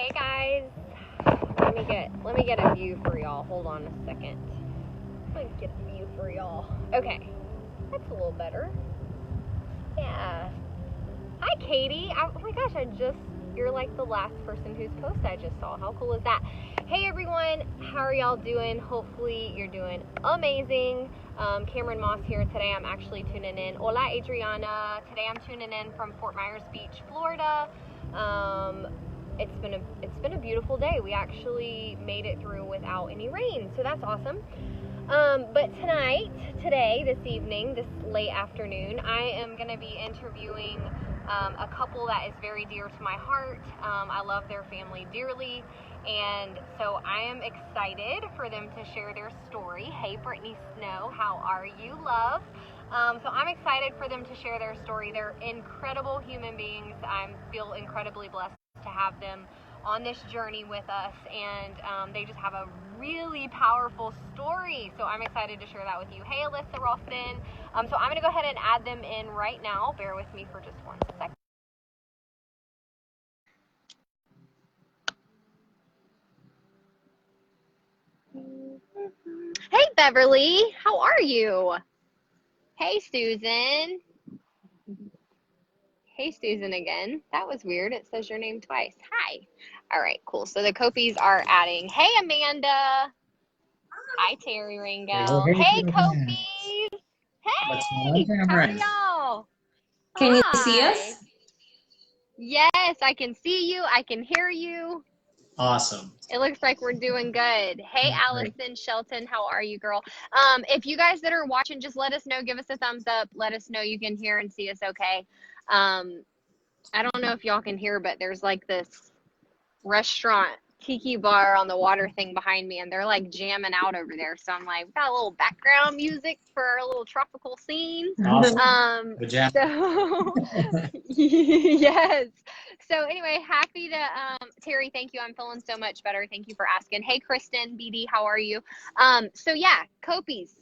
Hey guys, let me get a view for y'all. Hold on a second. Let me get a view for y'all. Okay, that's a little better. Yeah. Hi Katie. Oh my gosh, you're like the last person whose post I just saw. How cool is that? Hey everyone, how are y'all doing? Hopefully you're doing amazing. Cameron Moss here today. I'm actually tuning in. Hola Adriana. Today I'm tuning in from Fort Myers Beach, Florida. It's been a beautiful day. We actually made it through without any rain, so that's awesome. But this evening, this late afternoon, I am going to be interviewing a couple that is very dear to my heart. I love their family dearly, and so I am excited for them to share their story. Hey, Brittany Snow, how are you, love? So I'm excited for them to share their story. They're incredible human beings. I feel incredibly blessed to have them on this journey with us, and they just have a really powerful story, so I'm excited to share that with you. Hey Alyssa Ralston. So I'm gonna go ahead and add them in right now. Bear with me for just 1 second. Hey Beverly, how are you? Hey Susan. Hey Susan again. That was weird. It says your name twice. Hi. All right, cool. So the Kopys are adding. Hey Amanda. Hi Terry Ringo. Hey Kopys. Hey. How are y'all? Can you Hi. see us? Yes, I can see you. I can hear you. Awesome. It looks like we're doing good. Hey, Allison Shelton, how are you, girl? If you guys that are watching, just let us know. Give us a thumbs up. Let us know you can hear and see us okay. I don't know if y'all can hear, but there's like this restaurant tiki bar on the water thing behind me, and they're like jamming out over there. So I'm like, we got a little background music for a little tropical scene. Awesome. So yes. So anyway, happy to Terry, thank you. I'm feeling so much better. Thank you for asking. Hey Kristen, BD, how are you? So yeah, Kopys.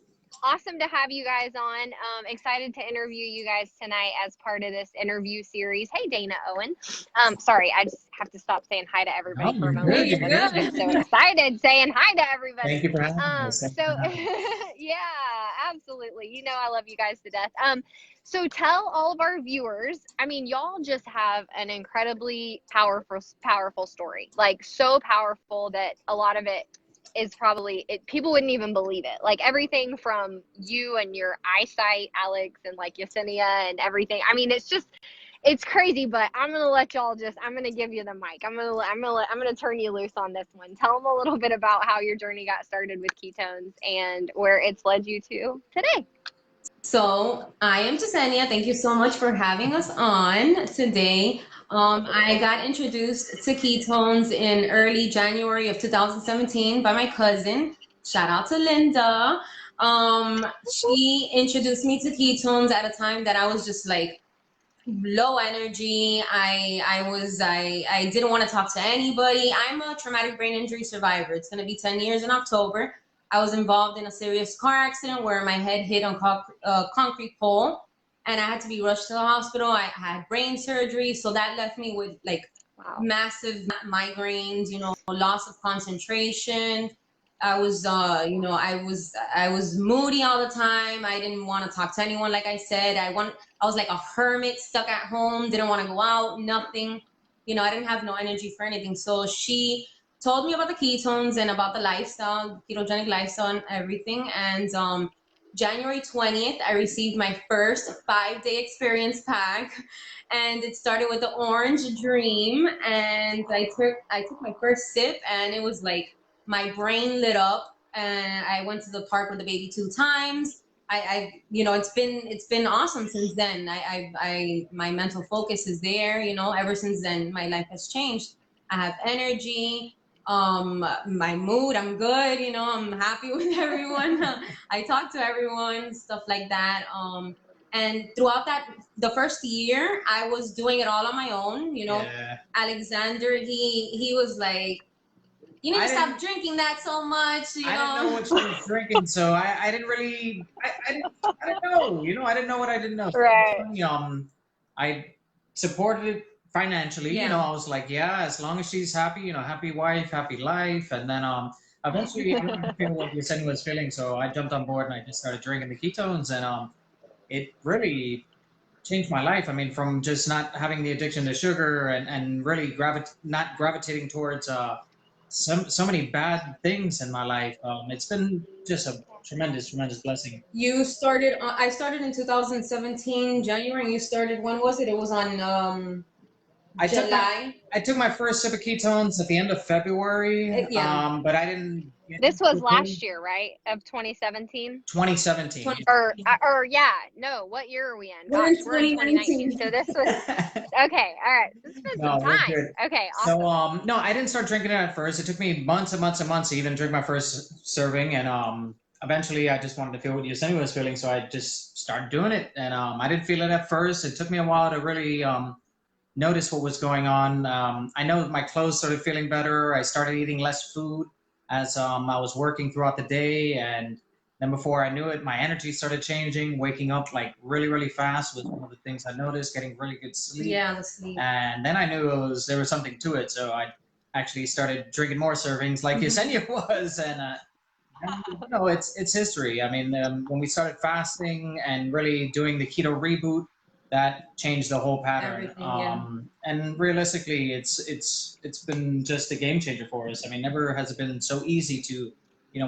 Awesome to have you guys on. Excited to interview you guys tonight as part of this interview series. Hey, Dana Owen. Sorry, I just have to stop saying hi to everybody for a moment. I've been so excited saying hi to everybody. Thank you for having us. Yeah, absolutely. You know I love you guys to death. So tell all of our viewers, I mean, y'all just have an incredibly powerful story. Like so powerful that a lot of it is probably people wouldn't even believe it. Like everything from you and your eyesight, Alex, and like Yesenia and everything. I mean, it's crazy, but I'm gonna give you the mic. I'm gonna turn you loose on this one. Tell them a little bit about how your journey got started with ketones and where it's led you to today. So I am Yesenia. Thank you so much for having us on today. I got introduced to ketones in early January of 2017 by my cousin. Shout out to Linda. She introduced me to ketones at a time that I was just like low energy. I didn't want to talk to anybody. I'm a traumatic brain injury survivor. It's going to be 10 years in October. I was involved in a serious car accident where my head hit on concrete pole, and I had to be rushed to the hospital. I had brain surgery, so that left me with like massive migraines, loss of concentration. I was, I was moody all the time. I didn't want to talk to anyone. Like I said, I was like a hermit stuck at home, didn't want to go out, nothing. I didn't have no energy for anything. So she told me about the ketones and about the lifestyle, ketogenic lifestyle and everything. And January 20th, I received my first 5-day experience pack. And it started with the Orange Dream. And I took my first sip, and it was like my brain lit up. And I went to the park with the baby 2 times. It's been awesome since then. My mental focus is there. Ever since then, my life has changed. I have energy. My mood, I'm good. I'm happy with everyone. I talk to everyone, stuff like that. And throughout the first year, I was doing it all on my own. Alexander, he was like, you need to stop drinking that so much. I didn't know what she was drinking, so I didn't really, I didn't know. I didn't know what I didn't know. So right. I supported it financially, Yeah. I was like, yeah, as long as she's happy, happy wife, happy life. And then eventually I wanted to feel what Yesenia was feeling, so I jumped on board and I just started drinking the ketones, and it really changed my life. I mean, from just not having the addiction to sugar, and really not gravitating towards so many bad things in my life. It's been just a tremendous blessing. You started, I started in 2017, January, and you started, when was it? It was on I took my July. I took my first sip of ketones at the end of February, Yeah. but I didn't get This was into last year, right? Of 2017? 2017. Or yeah, no, what year are we in? We're in Gosh, we're in 2019. 2019. So this was okay, all right. It's been some No, we're time. good. Okay, So awesome. no, I didn't start drinking it at first. It took me months and months and months to even drink my first serving, and eventually I just wanted to feel what Yosemite was feeling, so I just started doing it. And I didn't feel it at first. It took me a while to really notice what was going on. I know my clothes started feeling better. I started eating less food as I was working throughout the day, and then before I knew it, my energy started changing. Waking up like really fast was one of the things I noticed. Getting really good sleep. Yeah, the sleep. And then I knew there was something to it, so I actually started drinking more servings, like Yesenia was, and it's history. I mean, when we started fasting and really doing the keto reboot, that changed the whole pattern. Everything, yeah. And realistically, it's been just a game changer for us. I mean, never has it been so easy to,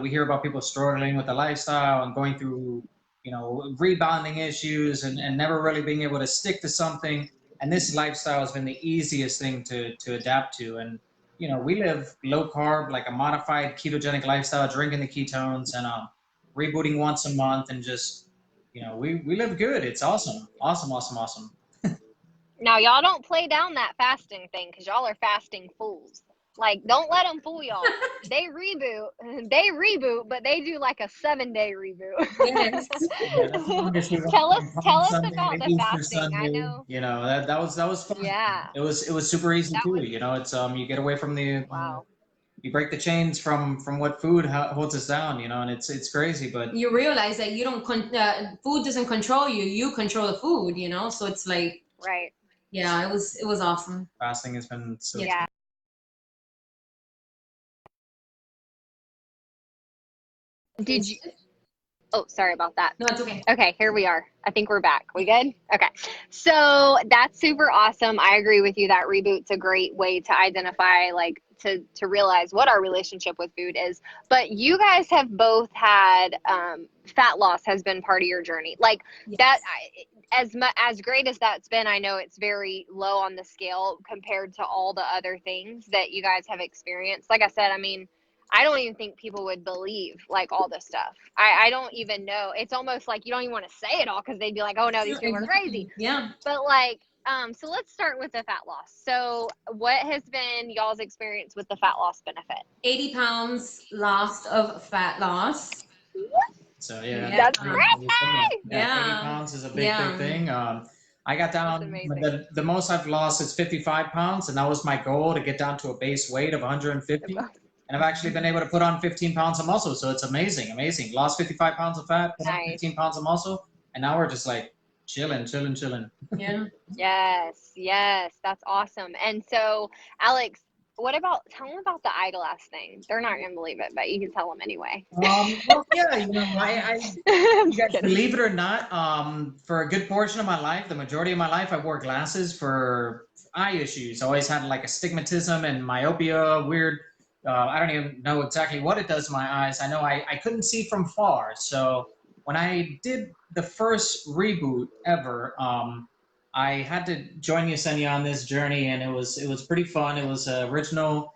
we hear about people struggling with the lifestyle and going through, rebounding issues, and never really being able to stick to something. And this lifestyle has been the easiest thing to adapt to. And we live low carb, like a modified ketogenic lifestyle, drinking the ketones and rebooting once a month, and just we live good. It's awesome, awesome. Now y'all don't play down that fasting thing because y'all are fasting fools. Like, don't let them fool y'all. They reboot, but they do like a 7-day reboot. Yes. Tell us Sunday, about the Easter fasting. Sunday, I know. That was fun. Yeah. It was super easy That too. was It's you get away from the wow. you break the chains from what food holds us down. And it's crazy, but You realize that you don't food doesn't control you. You control the food. So it's like, Right. yeah, it was awesome. fasting has been so. Yeah. Did you? Oh, sorry about that. No, it's okay. Okay, here we are. I think we're back. We good? Okay. So that's super awesome. I agree with you that reboot's a great way to identify, like, to realize what our relationship with food is. But you guys have both had fat loss has been part of your journey. Like, Yes. that as great as that's been, I know it's very low on the scale compared to all the other things that you guys have experienced. Like I said, I mean, I don't even think people would believe like all this stuff. I don't even know. It's almost like you don't even want to say it all because they'd be like, oh no, these people are crazy. Yeah. But like, so let's start with the fat loss. So what has been y'all's experience with the fat loss benefit? 80 pounds lost of fat loss. So yeah, That's yeah, crazy. yeah, 80 pounds is a big thing. I got That's down. amazing. The most I've lost is 55 pounds, and that was my goal, to get down to a base weight of 150. And I've actually been able to put on 15 pounds of muscle, so it's amazing. Lost 55 pounds of fat, put on Nice. 15 pounds of muscle, and now we're just like chilling. Yeah. Yes, that's awesome. And so, Alex, tell them about the eyeglass thing. They're not gonna believe it, but you can tell them anyway. Well, yeah, I you guys believe it or not, for a good portion of my life, the majority of my life, I wore glasses for eye issues. I always had like astigmatism and myopia, weird. I don't even know exactly what it does to my eyes. I know I couldn't see from far. So when I did the first reboot ever, I had to join Yesenia on this journey, and it was pretty fun. It was the original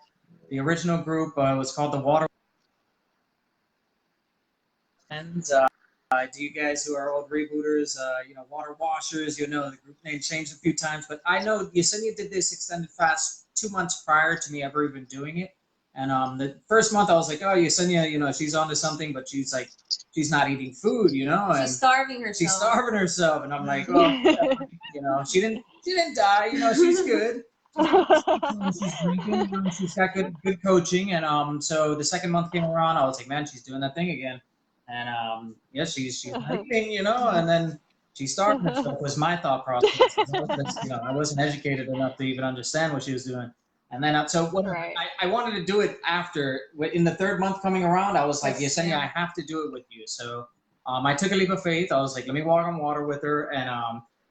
group was called the Water. And do you guys who are old rebooters, water washers, the group name changed a few times, but I know Yesenia did this extended fast 2 months prior to me ever even doing it. And the first month I was like, oh, Yesenia, she's onto something, but she's not eating food, and She's starving herself. She's starving herself, and I'm like, oh, she didn't die, she's good. She's drinking, she's got good coaching, and so the second month came around, I was like, man, she's doing that thing again. And yeah, she's not eating, and then She's starving herself was my thought process. I wasn't educated enough to even understand what she was doing. And then, so when Right. I wanted to do it after, in the third month coming around, I was like, Yesenia, Yeah. I have to do it with you. So I took a leap of faith. I was like, let me walk on water with her. And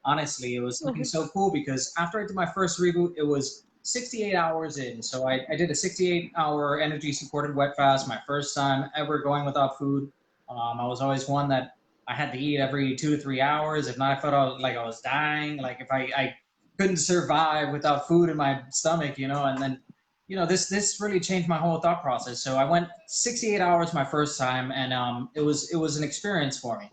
honestly, it was looking so cool because after I did my first reboot, it was 68 hours in. So I did a 68-hour energy supported wet fast, my first time ever going without food. I was always one that I had to eat every 2 to 3 hours. If not, I felt like I was dying. Like if I couldn't survive without food in my stomach, and then, this really changed my whole thought process. So I went 68 hours my first time, and it was an experience for me.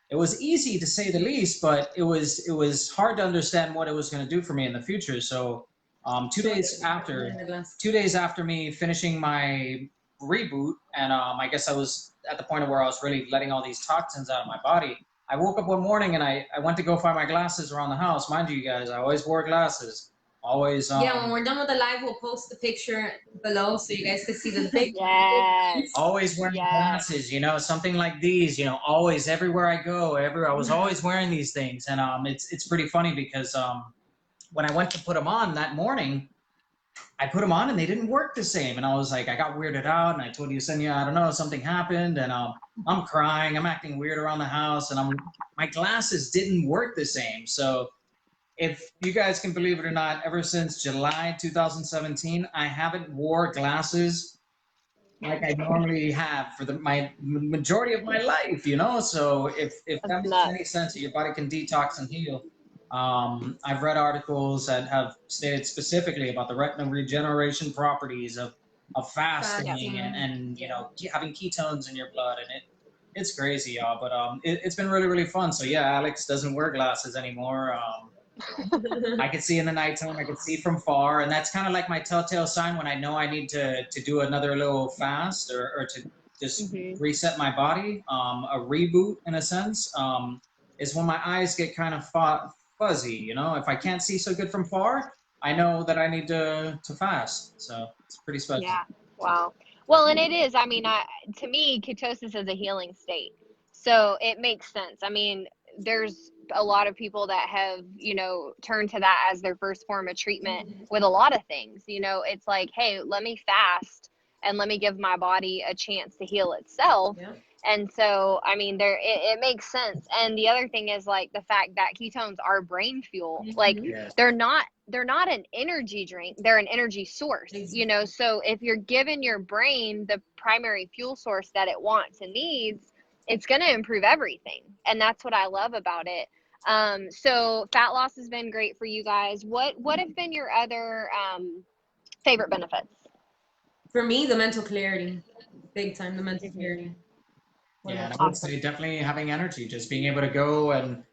It was easy to say the least, but it was hard to understand what it was going to do for me in the future. So 2 days after me finishing my reboot, and I guess I was at the point where I was really letting all these toxins out of my body. I woke up one morning and I went to go find my glasses around the house. Mind you guys, I always wore glasses. Always. Yeah, when we're done with the live, we'll post the picture below so you guys can see the big. Yes. Always wearing glasses, something like these, always everywhere I go, I was always wearing these things. And it's pretty funny because when I went to put them on that morning, I put them on and they didn't work the same. And I was like, I got weirded out, and I told Yesenia, I don't know, something happened, and I'm crying, I'm acting weird around the house, and my glasses didn't work the same. So if you guys can believe it or not, ever since July 2017, I haven't wore glasses like I normally have for my majority of my life, So if that makes any sense, that your body can detox and heal. I've read articles that have stated specifically about the retinal regeneration properties of fasting and having ketones in your blood, and it's crazy, y'all. But it's been really, really fun. So yeah, Alex doesn't wear glasses anymore. I can see in the nighttime. I can see from far, and that's kind of like my telltale sign when I know I need to do another little fast or to just reset my body. A reboot, in a sense, is when my eyes get kind of fuzzy. If I can't see so good from far, I know that I need to fast. So it's pretty special. Yeah. Wow. Well, and it is. I mean, to me, ketosis is a healing state. So it makes sense. I mean, there's a lot of people that have, turned to that as their first form of treatment with a lot of things. It's like, hey, let me fast and let me give my body a chance to heal itself. Yeah. And so, I mean, it makes sense. And the other thing is like the fact that ketones are brain fuel. Like they're not an energy drink, they're an energy source, so if you're giving your brain the primary fuel source that it wants and needs, it's going to improve everything. And that's what I love about it. So fat loss has been great for you guys. What have been your other favorite benefits? For me, the mental clarity, big time, the mental clarity. Yeah, and I would say definitely having energy, just being able to go and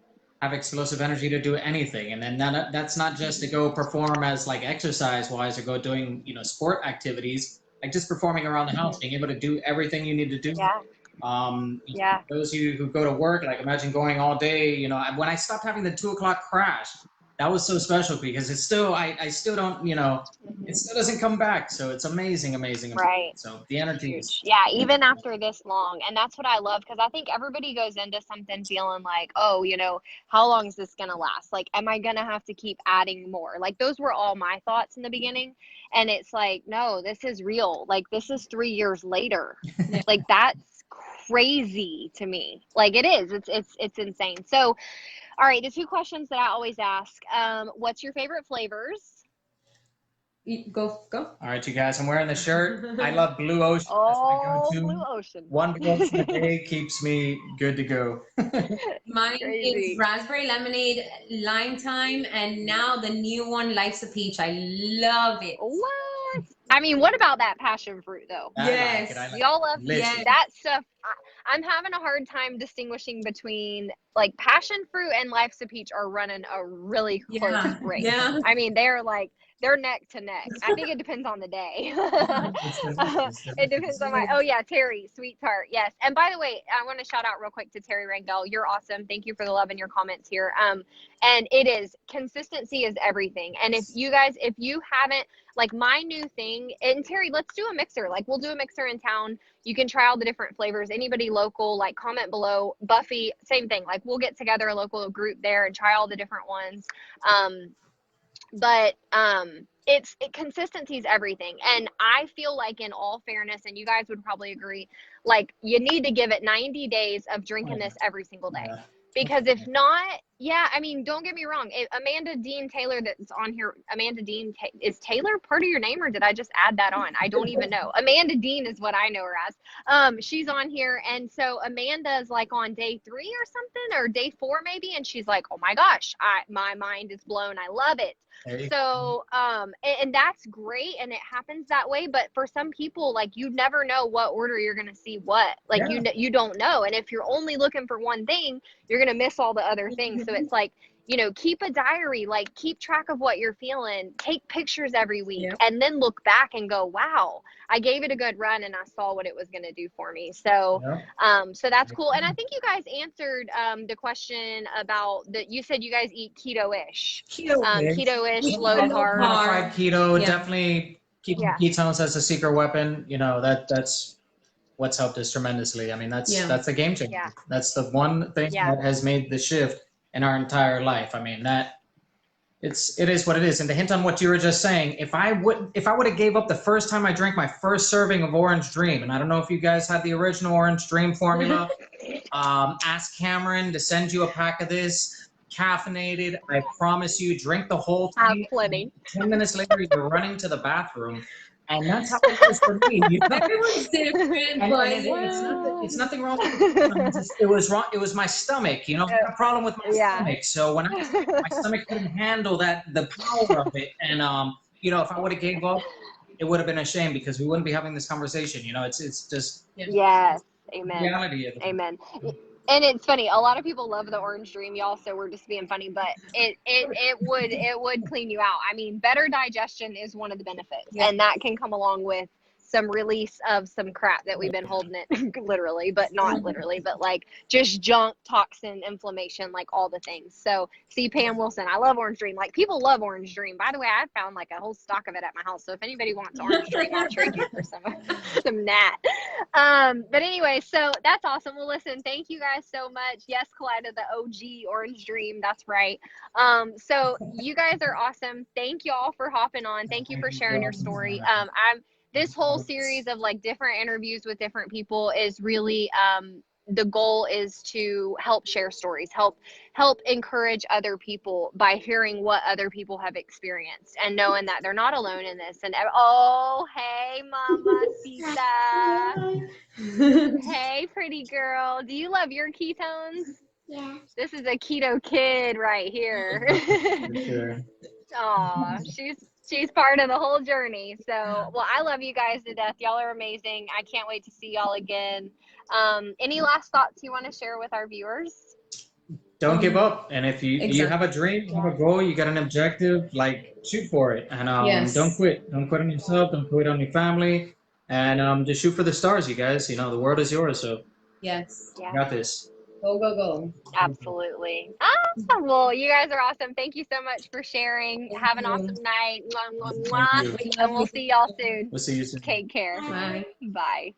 have explosive energy to do anything. And then that's not just to go perform as like exercise wise or go doing, sport activities, like just performing around the house, being able to do everything you need to do. Yeah. Those of you who go to work, like imagine going all day, when I stopped having the 2 o'clock crash, that was so special because it's still, I still don't, it still doesn't come back. So it's amazing. Right. So the energy is. Yeah, even after this long. And that's what I love, because I think everybody goes into something feeling like, oh, how long is this going to last? Like, am I going to have to keep adding more? Like, those were all my thoughts in the beginning. And it's like, no, this is real. Like, this is 3 years later. Like, that's crazy to me. Like, it is. It's insane. So, all right, the two questions that I always ask, what's your favorite flavors? Go. All right, you guys, I'm wearing the shirt. I love Blue Ocean. Oh, That's my go-to. Blue Ocean. One Blue Ocean a day keeps me good to go. Mine is raspberry lemonade, lime thyme, and now the new one, Life's a Peach. I love it. What? I mean, what about that passion fruit, though? Yes. I like Y'all love that stuff. I'm having a hard time distinguishing between, like, passion fruit and Life's a Peach are running a really close race. Yeah. I mean, they're neck to neck. I think it depends on the day. It depends on Terry, sweetheart. Yes. And by the way, I want to shout out real quick to Terry Rangel. You're awesome. Thank you for the love in your comments here. And it is, consistency is everything. And if you haven't, like, my new thing, and Terry, let's do a mixer. Like, we'll do a mixer in town. You can try all the different flavors. Anybody local, like, comment below. Buffy, same thing. Like, like we'll get together a local group there and try all the different ones. But consistency is everything. And I feel like, in all fairness, and you guys would probably agree, like you need to give it 90 days of drinking this every single day. Yeah. Because if not, yeah, I mean, don't get me wrong. Amanda Dean Taylor that's on here, Amanda Dean, is Taylor part of your name, or did I just add that on? I don't even know. Amanda Dean is what I know her as. She's on here. And so Amanda's like on day 3 or something, or day 4 maybe. And she's like, oh my gosh, my mind is blown. I love it. So, and that's great. And it happens that way. But for some people, like, you never know what order you're going to see what. Like, you don't know. And if you're only looking for one thing, you're going to miss all the other things. So it's like, you know, keep a diary, like keep track of what you're feeling, take pictures every week, and then look back and go, wow, I gave it a good run and I saw what it was going to do for me. So, so that's cool. And I think you guys answered the question about that. You said you guys eat keto-ish, keto-ish, low carb. Modified keto, definitely keeping ketones as a secret weapon. You know, that's what's helped us tremendously. I mean, that's the game changer. Yeah. That's the one thing that has made the shift in our entire life. I mean, it is what it is. And to hint on what you were just saying, if I would have gave up the first time I drank my first serving of Orange Dream, and I don't know if you guys had the original Orange Dream formula, ask Cameron to send you a pack of this, caffeinated. I promise you, drink the whole thing. I have plenty. 10 minutes later, you're running to the bathroom. And that's how it was for me. You know? Everyone's different, but it's nothing wrong with it. It was wrong. It was my stomach. You know, I had a problem with my stomach. So when my stomach couldn't handle the power of it, and you know, if I would have gave up, it would have been a shame, because we wouldn't be having this conversation. You know, it's just yes, amen, reality of it. Amen. And it's funny, a lot of people love the Orange Dream, y'all, so we're just being funny, but it would clean you out. I mean, better digestion is one of the benefits, and that can come along with some release of some crap that we've been holding it literally, but not literally, but like just junk, toxin, inflammation, like all the things. So see, Pam Wilson, I love Orange Dream. Like, people love Orange Dream. By the way, I found like a whole stock of it at my house. So if anybody wants Orange Dream, I'll trade you for some nat. But anyway, so that's awesome. Well, listen, thank you guys so much. Yes, Kalida, the OG Orange Dream. That's right. So you guys are awesome. Thank y'all for hopping on. Thank you for sharing your story. This whole series of like different interviews with different people is really, the goal is to help share stories, help encourage other people by hearing what other people have experienced and knowing that they're not alone in this. And oh, hey, Mamacita. Hey, pretty girl. Do you love your ketones? Yeah. This is a keto kid right here. Aw, she's part of the whole journey. So, well, I love you guys to death. Y'all are amazing. I can't wait to see y'all again. Any last thoughts you want to share with our viewers? Don't give up. And if you have a dream, you have a goal, you got an objective, like, shoot for it. And don't quit. Don't quit on yourself. Don't quit on your family. And just shoot for the stars, you guys. You know, the world is yours. So you got this. Go, go, go. Absolutely. Well, you guys are awesome. Thank you so much for sharing. Have an awesome night. Mwah, mwah, mwah. And we'll see y'all soon. We'll see you soon. Take care. Bye. Bye.